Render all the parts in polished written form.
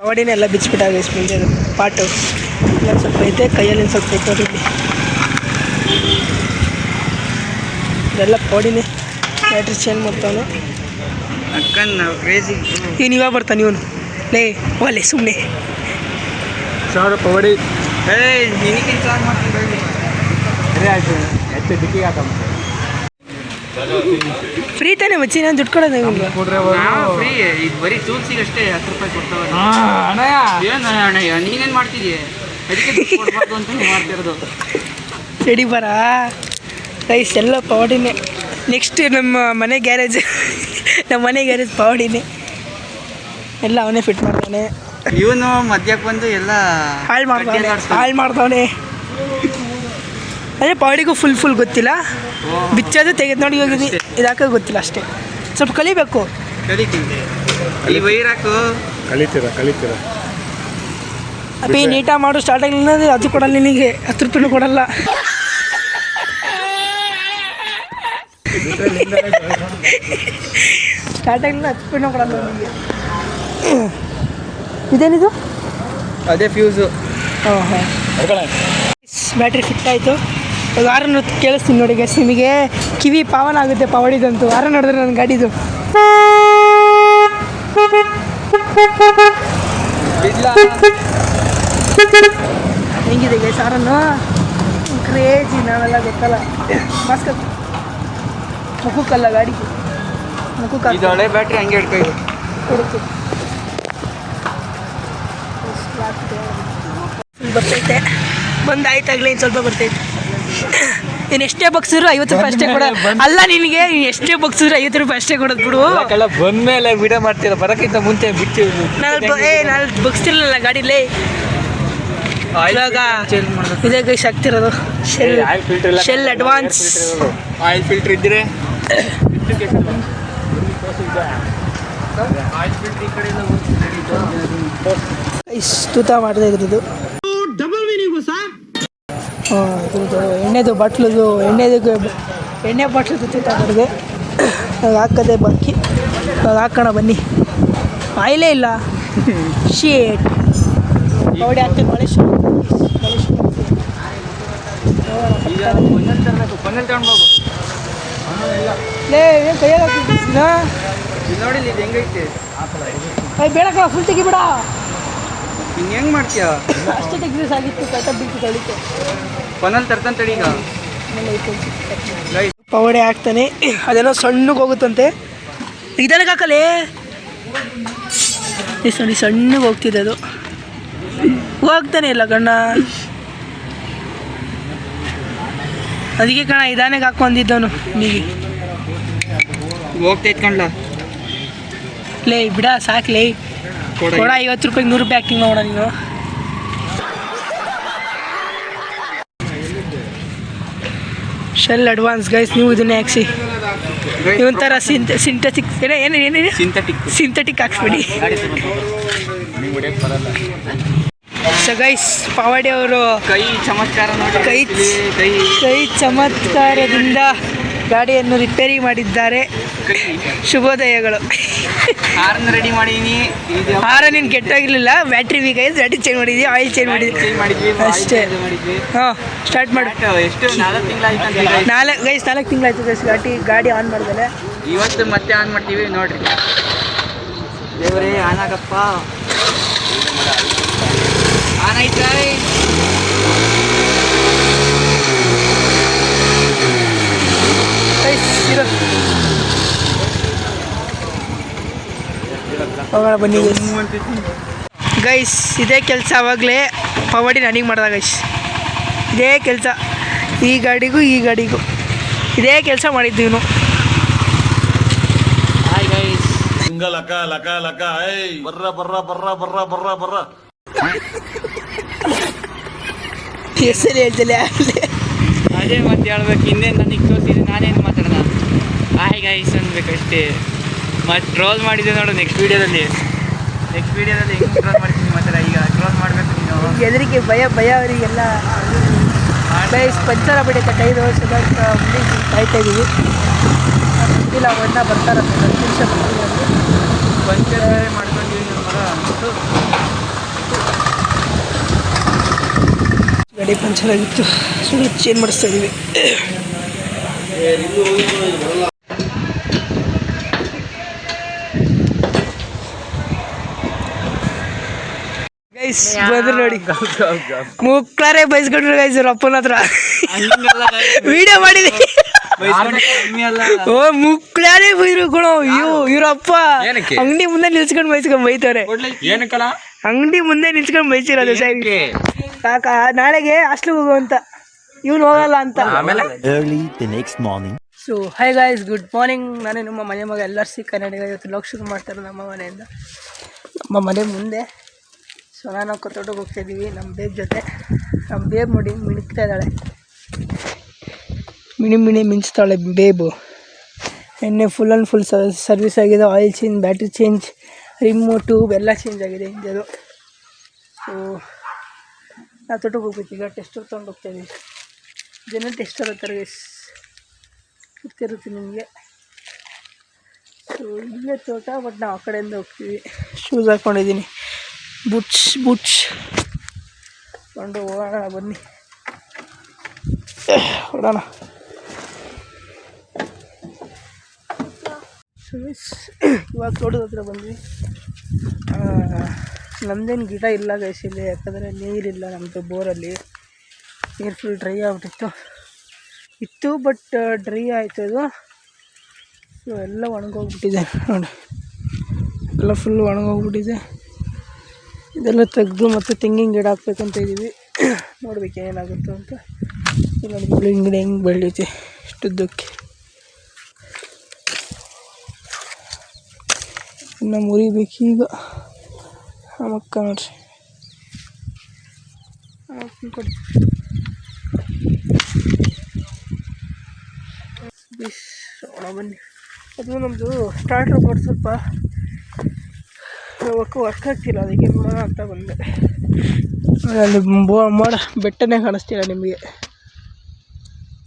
ಬಾಡಿನೇ ಎಲ್ಲ ಬಿಚ್ಚಿಬಿಟ್ಟಾಗ ಮುಂದೆ ಅದು ಪಾಟು ಇಲ್ಲ ಸ್ವಲ್ಪ ಐತೆ, ಕೈಯಲ್ಲಿ ಸ್ವಲ್ಪ ಐತೆ ನೋಡಿ. ಇದೆಲ್ಲ ಬಾಡಿನೇ ಬ್ಯಾಟ್ರಿ ಚೇಂಜ್ ಮಾಡ್ತಾವನು. ಈಗ ನೀವಾಗ ಬರ್ತಾನೆ ಇವನು. ಲೇ ಒಲೆ ಸುಮ್ಮನೆ ಸಾವಿರ ಪವಡಿ ಫ್ರೀ ತಾನೇ ಮಚ್ಚಿ, ನಾನು ದುಡ್ಡು ಕೊಡೋದು ಫ್ರೀ. ಇದು ಬರೀ ಟೂಲ್ಸಿಗೆ ಅಷ್ಟೇ 10 ರೂಪಾಯಿ ಕೊಡ್ತಾವೆ. ಏನು ಅಣ್ಣಯ್ಯ ನೀನೇನು ಮಾಡ್ತಿದ್ದೀಯ? ಅದಕ್ಕೆ ದುಡ್ಡು ಕೊಡಬಾರ್ದು ಅಂತ ಮಾಡ್ತಿರೋದು. ಸರಿ ಬರ ರೈಸ್ ಎಲ್ಲ ಪವಡಿನೇ. ನೆಕ್ಸ್ಟ್ ನಮ್ಮ ಮನೆ ಗ್ಯಾರೇಜ್ ಪವಡಿನೇ ಎಲ್ಲ ಅವನೇ ಫಿಟ್ ಮಾಡ್ತಾನೆ. ಇವನು ಮಧ್ಯಕ್ಕೆ ಬಂದು ಎಲ್ಲ ಹಾಳು ಮಾಡ್ತಾವನೆ. ಅದೇ ಪವಡಿಗೂ ಫುಲ್ ಗೊತ್ತಿಲ್ಲ, ಬಿಚ್ಚೋದು ತೆಗೆದು ನೋಡಿ ಹೋಗಿದ್ವಿ, ಇದಾಕೋದು ಗೊತ್ತಿಲ್ಲ ಅಷ್ಟೇ. ಸ್ವಲ್ಪ ಕಲಿಬೇಕು. ಕಲಿತೀನಿ ಈ ವೈರಾಕು ಕಲಿತೀರ ಅಪ್ಪಿ ನೀಟಾಗಿ ಮಾಡು. ಸ್ಟಾರ್ಟ್ ಆಗಿಲ್ಲ ಅದು ಕೊಡಲ್ಲ ನಿನಗೆ, 10 ರೂಪಾಯಿನೂ ಕೊಡಲ್ಲ. ಸ್ಟಾರ್ಟ್ ಆಗಿಲ್ಲ 10 ರೂಪಾಯಿನೂ ಕೊಡಲ್ಲ ನಿಮಗೆ. ಇದೇನಿದು? ಅದೇ ಫ್ಯೂಸು. ಹಾಂ ಬ್ಯಾಟ್ರಿ ಫಿಟ್ ಆಯಿತು. ಇವಾಗ ಆರನ್ನು ಕೇಳಿಸ್ತೀನಿ ನೋಡಿ ಗೈಸ್, ನಿಮಗೆ ಕಿವಿ ಪಾವನ ಆಗುತ್ತೆ ಪವಡಿದಂತೂ. ಆರ ನೋಡಿದ್ರೆ ನನ್ನ ಗಾಡಿದು ಹೆಂಗಿದೆ ಗೈಸ್ ಆರನ್ನು? ಕ್ರೇಜಿ. ನಾವೆಲ್ಲ ಗೊತ್ತಲ್ಲ, ಮಾಸ್ಕ್ ಮುಖಕ್ಕಲ್ಲ ಗಾಡಿಗೆ, ಮುಖಕ್ಕೆ ಇದು ಹಳೆ ಬ್ಯಾಟ್ರಿ ಹಂಗೆ ಹಿಡ್ಕೊ ಕೊಡುತ್ತೆ. ಬರ್ತೈತೆ ಬಂದಾಯ್ತಾಗಲೇ ಇನ್ನು ಸ್ವಲ್ಪ ಬರ್ತೈತೆ. ನೀನು ಎಷ್ಟೇ ಬಗ್ಸಿದ್ರು 50 ರೂಪಾಯಿ ಅಷ್ಟೇ ಕೊಡೋದು. ಅಲ್ಲ ನಿನಗೆ ಎಷ್ಟೇ ಬಗ್ಸಿದ್ರು 50 ರೂಪಾಯಿ ಅಷ್ಟೇ ಕೊಡೋದು ಬಿಡು. ಬಂದ್ಮೇಲೆ ವಿಡಿಯೋ ಮಾಡ್ತೀರ, ಬರೋಕ್ಕಿಂತ ಮುಂಚೆ ಬಿಡ್ತೀವಿ. ನಾನು ಬಗ್ಸ್ತಿರ್ಲಿಲ್ಲ ಗಾಡಿಲೇ. ಇವಾಗ ಇದೇ ಗೈಸ್ ಆಗ್ತಿರೋದು ಶೆಲ್ ಅಡ್ವಾನ್ಸ್ ಆಯಿಲ್ ಫಿಲ್ಟರ್ ಇದ್ದರೆ ತೂತ ಮಾಡ್ತಾ ಇದ್ರದ್ದು. ಹಾಂ ಇದು ಎಣ್ಣೆದು ಬಾಟ್ಲದು ಎಣ್ಣೆ ಬಾಟ್ಲದು ತೂತ ಮಾಡಿದೆ. ಹಾಕದೆ ಬಾಕಿ ಹಾಕೋಣ ಬನ್ನಿ. ಆಯಿಲೇ ಇಲ್ಲ. ಶೇಟ್ ನೋಡಿ ಆಗ್ತದೆ. ಮಳೆ ಶುರು ಲೇ ಏನು ಕೈಯಾಗ ಹಾಕ್ತಿದ್ದೀನ ನೋಡಿ ಇದು ಹೆಂಗೈತೆ. ಬೇಡಕ್ಕ ಫುಲ್ ತೆಗಿಬೇಡ. ಹಿಂಗೆ ಹೆಂಗೆ ಮಾಡ್ತೀಯ? ಅಷ್ಟೇ ತೆಗ್ದು ಸಾಗಿತ್ತು, ಕರೆಕ್ಟಾಗಿ ಬಿಟ್ಟು ತೊಳಿತೆ. ಫೋನಲ್ಲಿ ತರ್ತಾನೆ ತಡಿ. ಈಗ ಪವಡೆ ಹಾಕ್ತಾನೆ, ಅದೇನೋ ಸಣ್ಣಗೆ ಹೋಗುತ್ತಂತೆ. ಇದಕ್ಕೆ ಹಾಕಲೇ ನೋಡಿ, ಸಣ್ಣಗೆ ಹೋಗ್ತಿದೆ ಅದು. ಹೋಗ್ತಾನೆ ಇಲ್ಲ ಕಣ್ಣ, ಅದಕ್ಕೆ ಕಣ ಇದಾನೆಗೆ ಹಾಕೊಂಡಿದ್ದವನು. ನೀಗಿ ಹೋಗ್ತೈತ್ ಕಣ್ಲ. ಲೇ ಬಿಡ ಸಾಕ್ಲೇ, ಕೊಡ 50 ರೂಪಾಯಿಗೆ 100 ರೂಪಾಯಿ ಆ್ಯಕ್ಟಿಂಗ್ ಮಾಡೋಣ ನೀನು. ಶೆಲ್ ಅಡ್ವಾನ್ಸ್ ಗೈಸ್, ನೀವು ಇದನ್ನೇ ಹಾಕ್ಸಿ. ಇವೊಂಥರ ಸಿಂಥೆಟಿಕ್ ಏನೇನು ಸಿಂಥೆಟಿಕ್ ಹಾಕ್ಸ್ಬಿಡಿ. ಸೊ ಗೈಸ್ ಪವಾಡಿ ಅವರು ಕೈ ಚಮತ್ಕಾರ ನೋಡಿ, ಕೈ ಚಮತ್ಕಾರದಿಂದ ಗಾಡಿಯನ್ನು ರಿಪೇರಿ ಮಾಡಿದ್ದಾರೆ. ಶುಭೋದಯಗಳು. ಹಾರನ್ನು ರೆಡಿ ಮಾಡಿದ್ದೀನಿ. ಹಾರ ನೀನು ಕೆಟ್ಟೋಗಿರಲಿಲ್ಲ, ಬ್ಯಾಟ್ರಿ ವೀಕ್ ಆಗಿದೆ, ಬ್ಯಾಟ್ರಿ ಚೇಂಜ್ ಮಾಡಿದ್ವಿ, ಆಯಿಲ್ ಚೇಂಜ್ ಮಾಡಿದ್ವಿ ಅಷ್ಟೇ. ಹಾಂ ಸ್ಟಾರ್ಟ್ ಮಾಡಿ. ಎಷ್ಟು 4 ತಿಂಗಳಾಯ್ತು? 4 ತಿಂಗಳಾಯ್ತು ಗೈಸ್ ಗಾಡಿ ಆನ್ ಮಾಡಿದ್ರೆ. ಇವತ್ತು ಮತ್ತೆ ಆನ್ ಮಾಡ್ತೀವಿ ನೋಡ್ರಿ. ದೇವರೇ ಆನ್ ಆಗಪ್ಪ. ಆನ್ ಆಯ್ತಾ? ಹೋಗೋಣ ಬನ್ನಿ ಗೈಸ್. ಇದೇ ಕೆಲಸ ಆವಾಗಲೇ ಪವಾಡಿ ನನಗೆ ಮಾಡ್ದ ಗೈಸ್. ಇದೇ ಕೆಲಸ ಈ ಗಾಡಿಗೂ ಇದೇ ಕೆಲಸ ಮಾಡಿದ್ದು ಇವನು. Hi guys. ಹೆಸರು ಹೇಳ್ತಿಲ್ಲ. ಅದೇ ಮತ್ತೆ ಹೇಳ್ಬೇಕು, ಇನ್ನೇನು ನನಗೆ ತೋರಿಸಿದ್ರೆ ನಾನೇನು ಮಾತಾಡೋಣ. ಹಾಯ್ ಗೈಸ್ ಅನ್ಬೇಕಷ್ಟೇ. ಮತ್ತು ಟ್ರೋಲ್ ಮಾಡಿದ್ದೆ ನೋಡು ನೆಕ್ಸ್ಟ್ ವೀಡಿಯೋದಲ್ಲಿ ಹೆಂಗೆ ಟ್ರೋಲ್ ಮಾಡ್ತೀನಿ ಮಾತಾಡ. ಈಗ ಟ್ರೋಲ್ ಮಾಡಬೇಕು ನೀನು. ಎದರಿಗೆ ಭಯ ಅವರಿಗೆಲ್ಲ. ಗೈಸ್ ಪಂಚರ ಬಿಡೈತೆ 5 ವರ್ಷದ ಮುಂದೆ ಕಾಯ್ತಾ ಇದ್ದೀವಿ. ಇಲ್ಲ ಅವನ್ನ ಬರ್ತಾರಂತೆ 10 ನಿಮಿಷ. ಪಂಚರ್ ಬೇರೆ ಮಾಡ್ಕೊಂಡಿದ್ದೀವಿ ನಮ್ಮ ಮಗ. ಗಾಡಿ ಪಂಚರ್ ಆಗಿತ್ತು, ಸೊ ಚೇಂಜ್ ಮಾಡಿಸ್ತಾ ಇದ್ದೀವಿ. ಗೈಸ್ ಬಂದ್ರು ನೋಡಿ, ಮುಕ್ಲಾರೆ ಬೈಸ್ಕೊಂಡ್ರು ಗೈಸ್ ಅವ್ರ ಅಪ್ಪನ ಹತ್ರ ವಿಡಿಯೋ ಮಾಡಿದೀವಿ. ಓ ಮುಕ್ಲಾರೆ ಬೈದ್ರು ಕಣೋ. ಅಯ್ಯೋ ಇವ್ರಪ್ಪ ಅಂಗಡಿ ಮುಂದೆ ನಿಲ್ಸ್ಕೊಂಡು ಬೈತವ್ರೆ. ಅಂಗಡಿ ಮುಂದೆ ನಿಲ್ಸ್ಕೊಂಡು ಬೈಸಿರೋದು ಸರಿ ಕಾಕ, ನಾಳೆಗೆ ಹಾಸ್ಟ್ಲಿಗೆ ಹೋಗುವಂತ, ಇವ್ನು ಹೋಗಲ್ಲ ಅಂತ. So high guys, good morning. ನಾನೇ ನಮ್ಮ ಮನೆ ಮಗ ಎಲ್ಲರೂ ಕನ್ನಡಿಗ. ಇವತ್ತು ಲಾಗ್ ಶುರು ಮಾಡ್ತಾರೆ ನಮ್ಮ ಮನೆಯಿಂದ, ನಮ್ಮ ಮನೆ ಮುಂದೆ. ಸೊ ನಾನು ತೋಟಕ್ಕೆ ಹೋಗ್ತಾಯಿದ್ದೀವಿ ನಮ್ಮ ಬೇಬ್ ಜೊತೆ. ನಮ್ಮ ಬೇಬ್ ನೋಡಿ ಮಿಣುಕ್ತಾ ಇದ್ದಾಳೆ, ಮಿಣಿ ಮಿಂಚ್ತಾಳೆ ಬೇಬು. ಎಣ್ಣೆ ಫುಲ್ ಆ್ಯಂಡ್ ಫುಲ್ ಸರ್ವಿಸ್ ಆಗಿದೆ. Oil change, battery change, remote ಎಲ್ಲ ಚೇಂಜ್ ಆಗಿದೆ ಇಂಜದು. ಸೊ ನಾವು ತೋಟಕ್ಕೆ ಹೋಗ್ಬೇಕು ಈಗ. ಟೆಸ್ಟರ್ ತೊಗೊಂಡು ಹೋಗ್ತಾಯಿದ್ದೀವಿ. ಜನ ಟೆಸ್ಟರ್ ಹತ್ತಾರೆ ಗೊತ್ತಿರುತ್ತೆ ನಿಮಗೆ. ಸೊ ಇಲ್ಲೇ ತೋಟ, ಬಟ್ ನಾವು ಆ ಕಡೆಯಿಂದ ಹೋಗ್ತೀವಿ. ಶೂಸ್ ಹಾಕ್ಕೊಂಡಿದ್ದೀನಿ, ಬೂಟ್ಸ್ ಕೊಂಡು ಹೋಗೋಣ. ಬನ್ನಿ ಹೊಡೋಣ. ಇವಾಗ ತೋಟದ ಹತ್ರ ಬಂದ್ವಿ. ನಮ್ಮದೇನು ಗಿಡ ಇಲ್ಲ ಗೈಸ್ ಇಲ್ಲಿ, ಯಾಕಂದರೆ ನೀರಿಲ್ಲ ನಮ್ಮದು. ಬೋರಲ್ಲಿ ನೀರು ಫುಲ್ ಡ್ರೈ ಆಗಿಬಿಟ್ಟಿತ್ತು, ಬಟ್ ಡ್ರೈ ಆಯಿತು ಅದು. ಸೊ ಎಲ್ಲ ಒಣಗೋಗ್ಬಿಟ್ಟಿದೆ ನೋಡಿ, ಎಲ್ಲ ಫುಲ್ ಒಣಗೋಗ್ಬಿಟ್ಟಿದೆ. ಇದೆಲ್ಲ ತೆಗೆದು ಮತ್ತು ತೆಂಗಿನ ಗಿಡ ಹಾಕ್ಬೇಕಂತ ಇದ್ದೀವಿ. ನೋಡ್ಬೇಕು ಏನಾಗುತ್ತೋ ಅಂತ. ನೋಡಿ ತೆಂಗಿನ ಗಿಡ ಹೆಂಗೆ ಬೆಳೀತಿ ಇಷ್ಟುದ್ದಕ್ಕೆ. ಇನ್ನು ಮುರಿಬೇಕೀಗ. ಅಮ್ಮಕ್ಕ ನೋಡ್ರಿ, ಕೊಡಿ ಬನ್ನಿ. ಅದು ನಮ್ಮದು ಸ್ಟಾರ್ಟ್ರ್ ಬೋರ್ಡ್ ಸ್ವಲ್ಪ ವರ್ಕ್ ಆಗ್ತಿಲ್ಲ, ಅದಕ್ಕೆ ನೋಡೋಣ ಅಂತ ಬಂದೆ. ಅಲ್ಲಿ ಮೋಡ ಬೆಟ್ಟನೇ ಕಾಣಿಸ್ತಿಲ್ಲ ನಿಮಗೆ,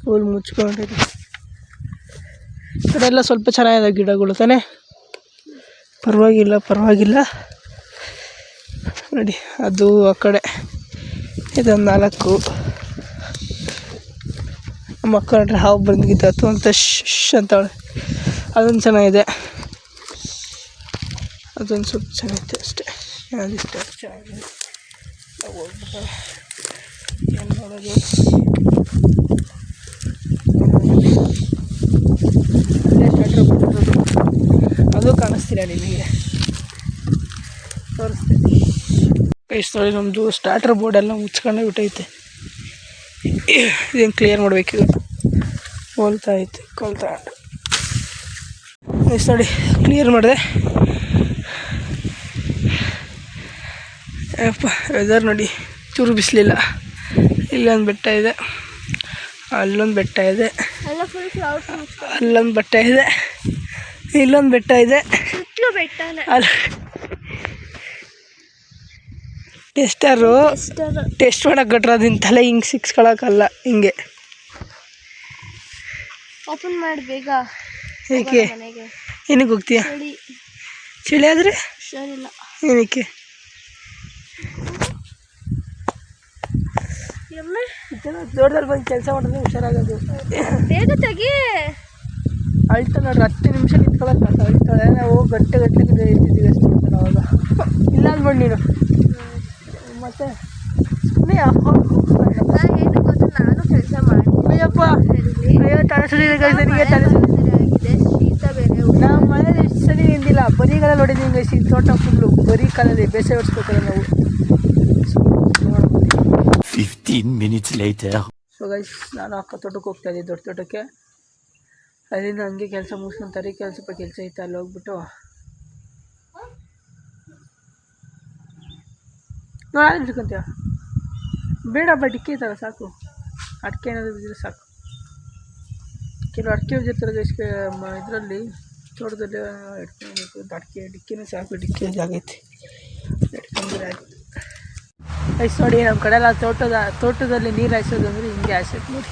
ಫುಲ್ ಮುಚ್ಕೊಂಡಿದೆ. ಈ ಕಡೆ ಎಲ್ಲ ಸ್ವಲ್ಪ ಚೆನ್ನಾಗಿದೆ ಗಿಡಗಳು ತಾನೇ, ಪರವಾಗಿಲ್ಲ ನೋಡಿ. ಅದು ಆ ಕಡೆ ಇದೊಂದು 4 ನಮ್ಮ ಅಕ್ಕ ನೋಡ್ರಿ ಹಾವು ಬಂದಿತ್ತು ಅಂತ ಅಂತವಳೆ. ಅದೊಂದು ಚೆನ್ನಾಗಿದೆ, ಅದೊಂದು ಸ್ವಲ್ಪ ಚೆನ್ನಾಗಿತ್ತು ಅಷ್ಟೇ. ಅದಿಷ್ಟು ಚೆನ್ನಾಗಿದೆ. ಏನು ನೋಡೋದು, ಅದು ಕಾಣಿಸ್ತಿಲ್ಲ ನಿಮಗೆ, ತೋರಿಸ್ತೀನಿ. ಇಷ್ಟು ನೋಡಿ ನಮ್ಮದು ಸ್ಟಾರ್ಟರ್ ಬೋರ್ಡೆಲ್ಲ ಮುಚ್ಕೊಂಡೇ ಬಿಟ್ಟೈತೆ. ಇದೇನು ಕ್ಲಿಯರ್ ಮಾಡಬೇಕೀಗ. ಕೊಲ್ತಾ ಇಷ್ಟು ನೋಡಿ ಕ್ಲಿಯರ್ ಮಾಡಿದೆ. ಯಪ್ಪ ವೆದರ್ ನೋಡಿ, ಚೂರು ಬಿಸಿಲಿಲ್ಲ. ಇಲ್ಲೊಂದು ಬೆಟ್ಟ ಇದೆ, ಅಲ್ಲೊಂದು ಬೆಟ್ಟ ಇದೆ, ಅಲ್ಲೊಂದು ಬೆಟ್ಟ ಇದೆ, ಇಲ್ಲೊಂದು ಬೆಟ್ಟ ಇದೆ. ಅಲ್ಲಿ ಟೆಸ್ಟರು ಟೆಸ್ಟ್ ಮಾಡಕ್ಕೆ ಗಟ್ರ ಅದನ್ನ ತಲೆ ಹಿಂಗೆ ಸಿಕ್ಸ್ಕೊಳಕ್ಕಲ್ಲ, ಹಿಂಗೆ ಓಪನ್ ಮಾಡಿ ಬೇಗ. ಏಕೆ ಏನಕ್ಕೆ ಹೋಗ್ತೀಯಾ? ಚಳಿ ಆದರೆ ಹುಷಾರಿಲ್ಲ. ಏನಕ್ಕೆ ದೊಡ್ಡದಲ್ಲಿ ಬಂದು ಕೆಲಸ ಮಾಡಿದ್ರೆ ಹುಷಾರಾಗೋದು. ಬೇಗ ತೆಗಿ. ಅಳ್ತಾ ನೋಡ್ರಿ, 10 ನಿಮಿಷ ನಿಂತ್ಕೊಳ್ಳೋಕೆ ಅಳ್ತಾಳೆ. ನಾವು ಗಂಟೆ ಇರ್ತಿದ್ದೀವಿ ಅಷ್ಟು ಅವಾಗ. ಇಲ್ಲ ಅಂದ್ಬಿಡು ನೀನು ಮತ್ತೆ ಏನು ಗೊತ್ತು, ನಾನು ಕೆಲಸ ಮಾಡಿ ಅಯ್ಯಪ್ಪ ಅಯ್ಯೋ ತಲೆ ಸುರಿದೆ ಗೈಸನಿಗೆ, ತಲೆ ಆಗಿದೆ. ಶೀತ ಬೇರೆ. ನಾವು ಮನೇಲಿ ಎಷ್ಟು ಸರಿ ನಿಂದಿಲ್ಲ, ಬರೀಗಾಲ ನೋಡಿದ್ದೀವಿ ಗೈಸ್. ಈ ತೋಟ ಫುಲ್ಲು ಬರೀ ಕಾಲಲ್ಲಿ ಬೇಸೆ ಹೊಡ್ಸ್ಬೇಕಲ್ಲ ನಾವು. 15 minutes later. ಸೊ ಗೈಸ್, ನಾನು ಅಕ್ಕ ತೋಟಕ್ಕೆ ಹೋಗ್ತಾಯಿದ್ದೆ, ದೊಡ್ಡ ತೋಟಕ್ಕೆ. ಅಲ್ಲಿಂದ ಹಂಗೆ ಕೆಲಸ ಮುಗಿಸ್ಕೊಂತಾರೆ. ಸ್ವಲ್ಪ ಕೆಲಸ ಇತ್ತು, ಅಲ್ಲಿ ಹೋಗ್ಬಿಟ್ಟು ನೋಡಿ ಇಟ್ಕೊಂತೀಯ. ಬೇಡಪ್ಪ, ಡಿಕ್ಕಿ ಇದ್ದಾವೆ ಸಾಕು. ಅಡಿಕೆ ಏನಾದರೂ ಬಿದ್ದರೆ ಸಾಕು. ಕೆಲವು ಅಡಿಕೆ ಬಿದ್ದಿರ್ತಾರೆ ಗೈಸ್ಗೆ ಇದರಲ್ಲಿ, ತೋಟದಲ್ಲಿ ಇಟ್ಕೊಳ್ಬೇಕು. ಅಡಿಕೆ ಡಿಕ್ಕಿನೂ ಸಾಕು, ಡಿಕ್ಕಿ ಜಾಗೈತಿ ಇಟ್ಕೊಂಡ್ರೆ ಆಯ್ತು. ಐಸ್ ನೋಡಿ, ನಮ್ಮ ಕಡೆ ಎಲ್ಲ ತೋಟದಲ್ಲಿ ನೀರು ಹಾಯಿಸೋದು ಅಂದರೆ ಹಿಂಗೆ ಹಾಯಿಸೋದು ನೋಡಿ.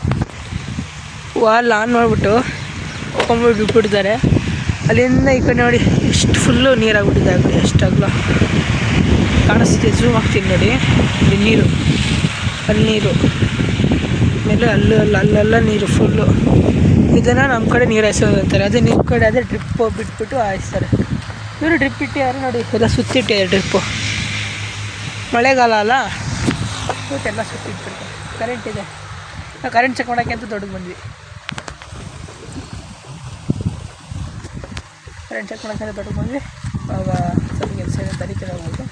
ವಾಲ್ ಆನ್ ಮಾಡಿಬಿಟ್ಟು ಹೋಗ್ಕೊಂಬಿಟ್ಟು ಬಿಟ್ಬಿಟ್ಟಿದ್ದಾರೆ. ಅಲ್ಲಿಂದ ಈ ಕಡೆ ನೋಡಿ ಇಷ್ಟು ಫುಲ್ಲು ನೀರಾಗ್ಬಿಟ್ಟಿದೆ. ಆಗಲಿ ಎಷ್ಟಾಗಲ್ಲ ಕಾಣಿಸ್ತಿದೆ, ಝೂಮ್ ಆಗ್ತೀನಿ ನೋಡಿ. ಇಲ್ಲಿ ನೀರು ಅಲ್ಲಿ ನೀರು ಆಮೇಲೆ ಅಲ್ಲೆಲ್ಲ ನೀರು ಫುಲ್ಲು. ಇದನ್ನು ನಮ್ಮ ಕಡೆ ನೀರು ಹಾಯಿಸೋದು ಅಂತಾರೆ, ಅದೇ ನಿಮ್ಮ ಕಡೆ ಅದೇ ಡ್ರಿಪ್ಪು ಬಿಟ್ಬಿಟ್ಟು ಹಾಯಿಸ್ತಾರೆ. ಇವರು ಡ್ರಿಪ್ ಇಟ್ಟಿದ್ದಾರೆ ನೋಡಿ, ಎಲ್ಲ ಸುತ್ತಿಟ್ಟಿದ್ದಾರೆ ಡ್ರಿಪ್ಪು. ಮಳೆಗಾಲ ಅಲ್ಲ, ಇವತ್ತೆಲ್ಲ ಸುತ್ತಿಟ್ಬಿಡ್ತಾರೆ. ಕರೆಂಟ್ ಇದೆ, ನಾವು ಕರೆಂಟ್ ಚೆಕ್ ಮಾಡೋಕ್ಕೆ ಅಂತ ದೊಡ್ಡದು ಬಂದ್ವಿ. ಕರೆಂಟ್ ಚೆಕ್ ಮಾಡೋಕ್ಕೆ ದೊಡ್ಡದು ಬಂದ್ವಿ. ಆವಾಗ ಸ್ವಲ್ಪ ಕೆಲಸ ಇದೆ, ತರೀತಾರೆ ಹೋಗ್ಬಿಟ್ಟು